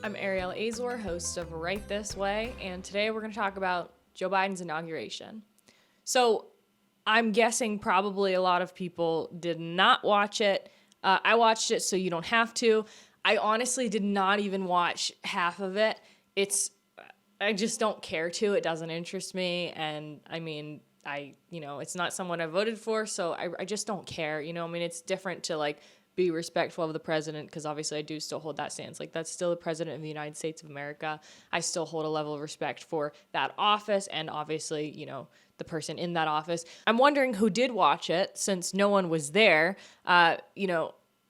I'm Ariel Azor, host of Right This Way, and today we're going to talk about Joe Biden's inauguration. So I'm guessing probably a lot of people did not watch it. I watched it, so you don't have to. I honestly did not even watch half of it. I just don't care to. It doesn't interest me, and I mean, it's not someone I voted for, so I just don't care. It's different to be respectful of the president, because obviously I do still hold that stance. That's still the president of the United States of America. I still hold a level of respect for that office and obviously, the person in that office. I'm wondering who did watch it, since no one was there. I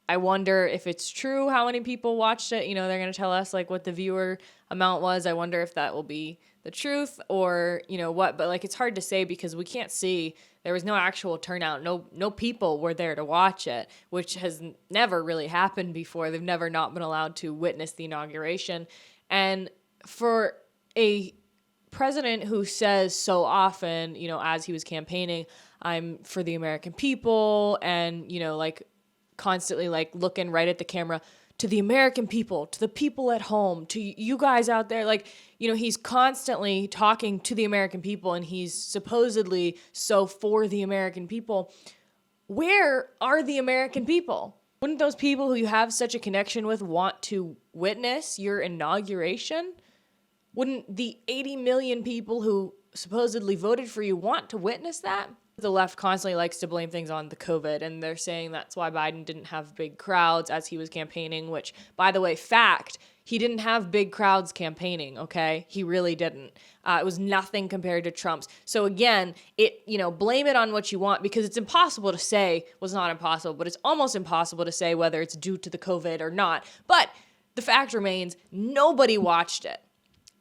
wonder if it's true how many people watched it. They're going to tell us what the viewer amount was. I wonder if that will be the truth or, what. But it's hard to say because we can't see. There was no actual turnout. No people were there to watch it, which has never really happened before. They've never not been allowed to witness the inauguration. And for a president who says so often, as he was campaigning, I'm for the American people, and, constantly looking right at the camera, to the American people, to the people at home, to you guys out there. He's constantly talking to the American people, and he's supposedly so for the American people. Where are the American people? Wouldn't those people who you have such a connection with want to witness your inauguration? Wouldn't the 80 million people who supposedly voted for you want to witness that? The left constantly likes to blame things on the COVID, and they're saying that's why Biden didn't have big crowds as he was campaigning, which, by the way, fact, he didn't have big crowds campaigning, okay? He really didn't. It was nothing compared to Trump's. So again, blame it on what you want, because it's impossible to say, well, it's not impossible, but it's almost impossible to say whether it's due to the COVID or not. But the fact remains, nobody watched it.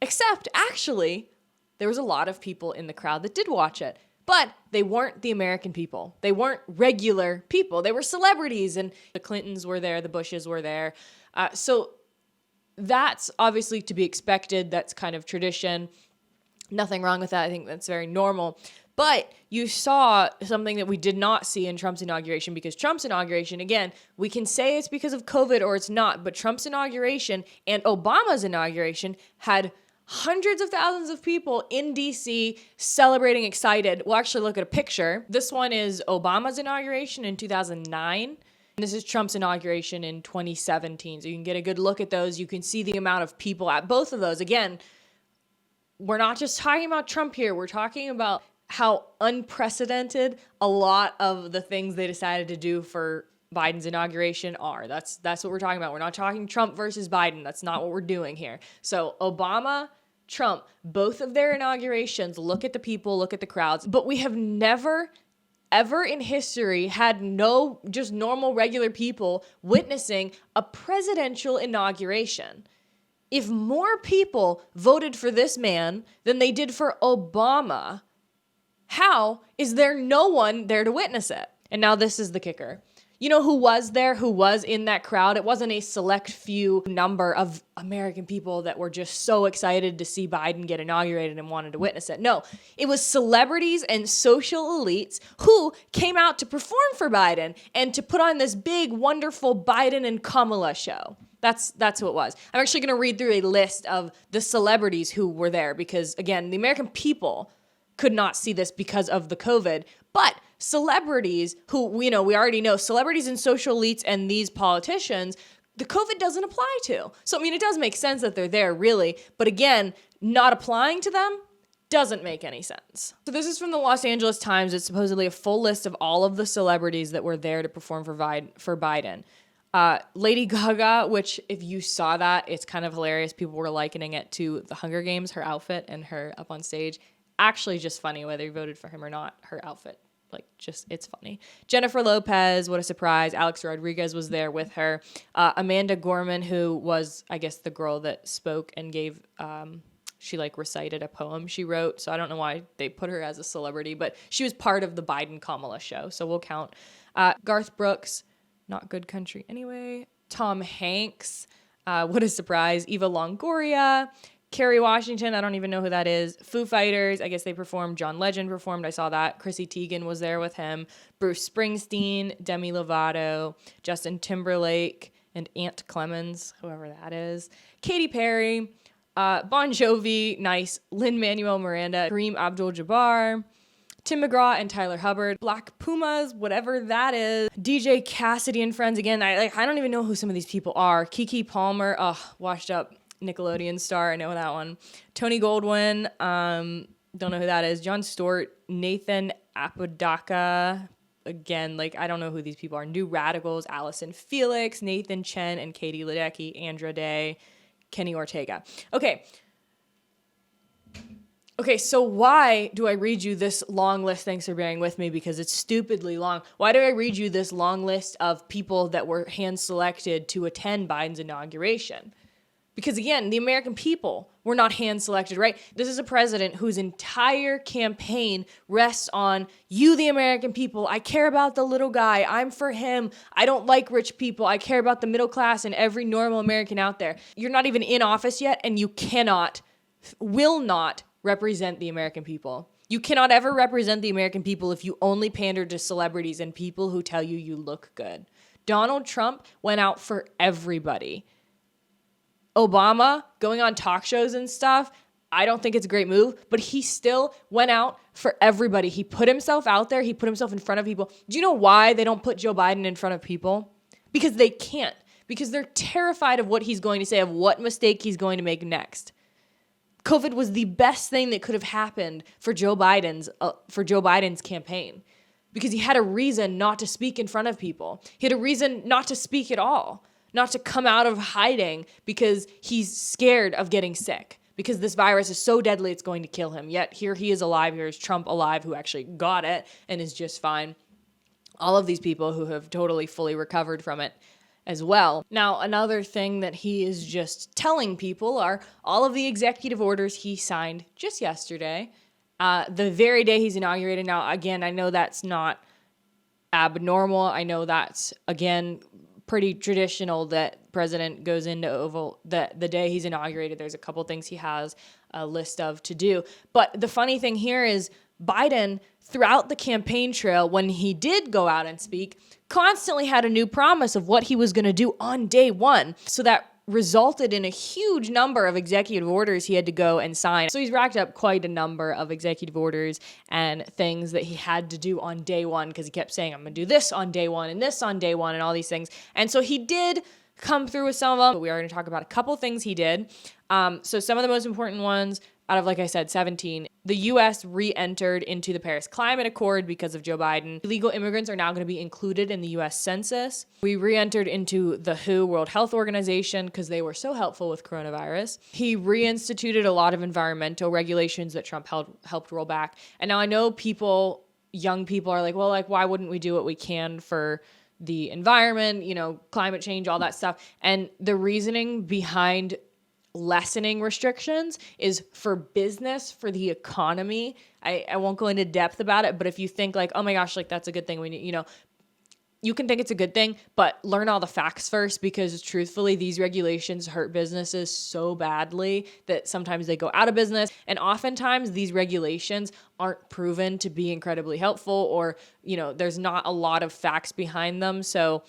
Except, actually, there was a lot of people in the crowd that did watch it. But they weren't the American people. They weren't regular people. They were celebrities, and the Clintons were there, the Bushes were there. So that's obviously to be expected. That's kind of tradition. Nothing wrong with that. I think that's very normal. But you saw something that we did not see in Trump's inauguration, because Trump's inauguration, again, we can say it's because of COVID or it's not, but Trump's inauguration and Obama's inauguration had hundreds of thousands of people in D.C. celebrating, excited. We'll actually look at a picture. This one is Obama's inauguration in 2009. And this is Trump's inauguration in 2017. So you can get a good look at those. You can see the amount of people at both of those. Again, we're not just talking about Trump here. We're talking about how unprecedented a lot of the things they decided to do for Biden's inauguration are. That's what we're talking about. We're not talking Trump versus Biden. That's not what we're doing here. So Obama, Trump, both of their inaugurations, look at the people, look at the crowds. But we have never, ever in history had no just normal, regular people witnessing a presidential inauguration. If more people voted for this man than they did for Obama, how is there no one there to witness it? And now this is the kicker. You know who was there, who was in that crowd? It wasn't a select few number of American people that were just so excited to see Biden get inaugurated and wanted to witness it. No, it was celebrities and social elites who came out to perform for Biden and to put on this big, wonderful Biden and Kamala show. That's who it was. I'm actually going to read through a list of the celebrities who were there because, again, the American people could not see this because of the COVID, but celebrities who, we already know, celebrities and social elites and these politicians, the COVID doesn't apply to. So, it does make sense that they're there, really. But again, not applying to them doesn't make any sense. So this is from the Los Angeles Times. It's supposedly a full list of all of the celebrities that were there to perform for Biden. Lady Gaga, which if you saw that, it's kind of hilarious. People were likening it to the Hunger Games, her outfit and her up on stage. Actually just funny whether you voted for him or not, her outfit. It's funny. Jennifer Lopez, what a surprise. Alex Rodriguez was there with her. Amanda Gorman, who was, I guess, the girl that spoke and gave, she recited a poem she wrote. So I don't know why they put her as a celebrity, but she was part of the Biden-Kamala show. So we'll count. Garth Brooks, not Good Country anyway. Tom Hanks, what a surprise. Eva Longoria, Kerry Washington, I don't even know who that is. Foo Fighters, I guess they performed. John Legend performed. I saw that. Chrissy Teigen was there with him. Bruce Springsteen, Demi Lovato, Justin Timberlake, and Aunt Clemens, whoever that is, Katy Perry, Bon Jovi, nice, Lin-Manuel Miranda, Kareem Abdul-Jabbar, Tim McGraw and Tyler Hubbard, Black Pumas, whatever that is, DJ Cassidy and Friends. Again, I don't even know who some of these people are. Keke Palmer, washed up Nickelodeon star, I know that one. Tony Goldwyn, don't know who that is. Jon Stewart, Nathan Apodaca. Again, I don't know who these people are. New Radicals, Allison Felix, Nathan Chen, and Katie Ledecky, Andra Day, Kenny Ortega. Okay, so why do I read you this long list? Thanks for bearing with me because it's stupidly long. Why do I read you this long list of people that were hand-selected to attend Biden's inauguration? Because again, the American people were not hand-selected, right? This is a president whose entire campaign rests on you, the American people. I care about the little guy. I'm for him. I don't like rich people. I care about the middle class and every normal American out there. You're not even in office yet, and you will not represent the American people. You cannot ever represent the American people if you only pander to celebrities and people who tell you you look good. Donald Trump went out for everybody. Obama going on talk shows and stuff, I don't think it's a great move, but he still went out for everybody. He put himself out there. He put himself in front of people. Do you know why they don't put Joe Biden in front of people? Because they can't. Because they're terrified of what he's going to say, of what mistake he's going to make next. COVID was the best thing that could have happened for Joe Biden's campaign, because he had a reason not to speak in front of people. He had a reason not to speak at all, not to come out of hiding because he's scared of getting sick, because this virus is so deadly it's going to kill him. Yet here he is alive. Here's Trump alive, who actually got it and is just fine. All of these people who have totally fully recovered from it as well. Now, another thing that he is just telling people are all of the executive orders he signed just yesterday, the very day he's inaugurated. Now, again, I know that's not abnormal. I know that's, again, pretty traditional that president goes into Oval, the day he's inaugurated, there's a couple things he has a list of to do. But the funny thing here is Biden, throughout the campaign trail, when he did go out and speak, constantly had a new promise of what he was going to do on day one. So that resulted in a huge number of executive orders he had to go and sign. So he's racked up quite a number of executive orders and things that he had to do on day one, because he kept saying, I'm going to do this on day one and this on day one and all these things. And so he did come through with some of them, but we are going to talk about a couple things he did. So some of the most important ones, out of, like I said, 17, the U.S. re-entered into the Paris Climate Accord because of Joe Biden. Illegal immigrants are now going to be included in the U.S. Census. We re-entered into the WHO, World Health Organization, because they were so helpful with coronavirus. He reinstituted a lot of environmental regulations that Trump helped roll back. And now I know young people are like, well, why wouldn't we do what we can for the environment, climate change, all that stuff. And the reasoning behind lessening restrictions is for business, for the economy. I won't go into depth about it, but if you think oh my gosh, that's a good thing, we need, you can think it's a good thing, but learn all the facts first, because truthfully, these regulations hurt businesses so badly that sometimes they go out of business. And oftentimes these regulations aren't proven to be incredibly helpful, or, there's not a lot of facts behind them. So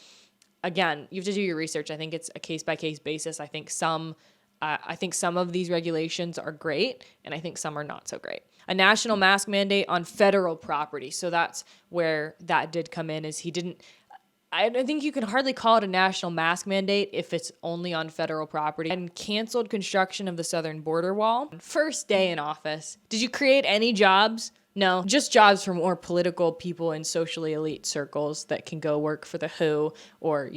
again, you have to do your research. I think it's a case-by-case basis. I think some of these regulations are great, and I think some are not so great. A national mask mandate on federal property. So that's where that did come in, is I think you can hardly call it a national mask mandate if it's only on federal property. And canceled construction of the southern border wall. First day in office. Did you create any jobs? No, just jobs for more political people in socially elite circles that can go work for the WHO or,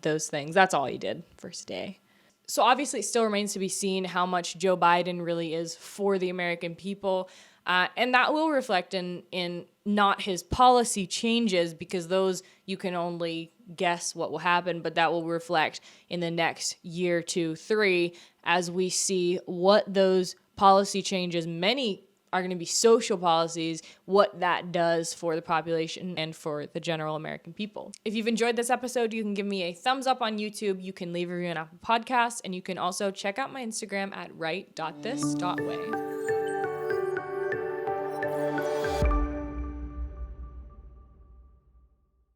those things. That's all he did first day. So obviously it still remains to be seen how much Joe Biden really is for the American people. And that will reflect in not his policy changes, because those you can only guess what will happen, but that will reflect in the next year, 2, 3, as we see what those policy changes, many are going to be social policies, what that does for the population and for the general American people. If you've enjoyed this episode, you can give me a thumbs up on YouTube, you can leave a review on Apple Podcasts, and you can also check out my Instagram at right.this.way.